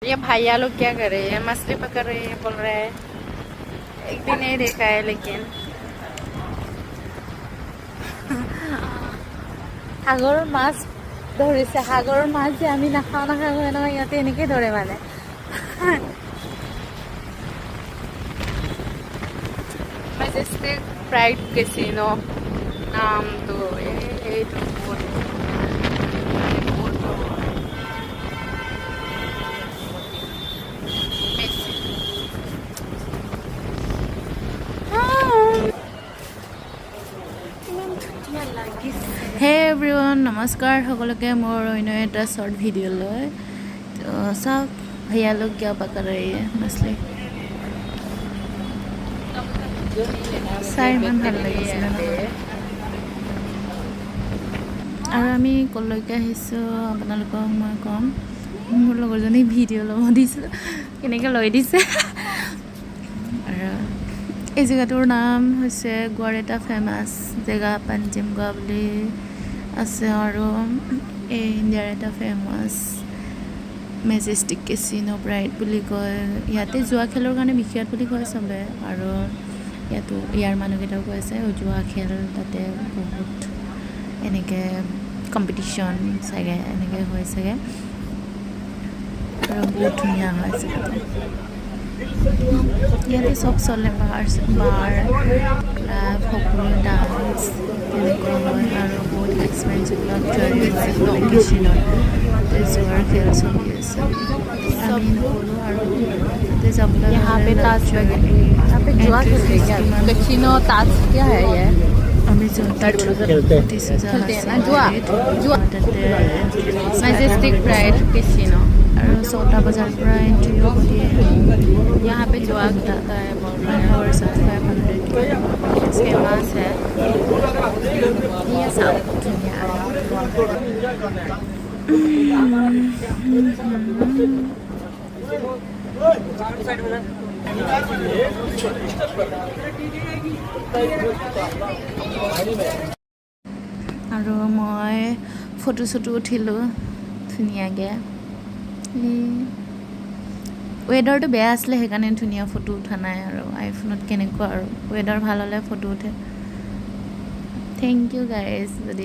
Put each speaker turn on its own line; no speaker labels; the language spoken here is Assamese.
ये भैया लोग क्या कर रहे हैं? मछली पकड़ रहे हैं, बोल रहे हैं। एक दिन नहीं देखा है लेकिन সাগৰৰ মাছ ধৰিছে। সাগৰৰ মাছ যে আমি নাখাওঁ নহয়, ইহঁতে এনেকৈ ধৰে মানে। Majestic Pride Casino নামটো এইটো হে এভৰিৱান, নমস্কাৰ সকলোকে মোৰ অন্য এটা শ্বৰ্ট ভিডিঅ'লৈ। তো চাওক ভैया लोग क्या पका रहे हैं मछली। চাই ইমান ভাল লাগিছিলে নহয়। আৰু আমি ক'লৈকে আহিছোঁ আপোনালোকক মই ক'ম। মোৰ লগৰজনী ভিডিঅ' ল'ব দিছোঁ, কেনেকৈ লৈ দিছে। আৰু এই জেগাটোৰ নাম হৈছে গোৱাৰ এটা ফেমাছ জেগা পাঞ্জিমগা বুলি আছে। আৰু এই ইণ্ডিয়াৰ এটা ফেমাছ মেজেষ্টিক কেচিনো প্ৰাইড বুলি কয়। ইয়াতে জুৱা খেলৰ কাৰণে বিখ্যাত বুলি কয় চবে। আৰু ইয়াৰ মানুহকেইটাও কৈছে জুৱা খেল তাতে বহুত এনেকৈ কম্পিটিশ্যন চাগে এনেকৈ হয় চাগে। আৰু বহুত ধুনীয়া হয় জেগাটো। ইয়াতে চব চলে, বাৰ ক্লাব সকলো ডান্স তেনেকুৱা হয়। আৰু বহুত এক্সপেৰিয়েঞ্চবিলাক কম্পিটিশ্যনত তাতে জুৱাৰ খেল চলি আছে। আমি নকৰোঁ আৰু তাতে যাবলৈ कैसीनो ताज क्या है ये? मैजेस्टिक प्राइड कैसीनो और 14 बजे पर एंट्री होती है। यहाँ पे जुआ खाता है बोल रहे हैं। और 500 फेमस है ये सब। আৰু মই ফটো চটো উঠিলোঁ ধুনীয়াকৈ। ৱেডাৰটো বেয়া আছিলে সেইকাৰণে ধুনীয়া ফটো উঠা নাই। আৰু আইফোনত কেনেকুৱা আৰু ৱেডাৰ ভাল হ'লে ফটো উঠে। Thank you guys. যদি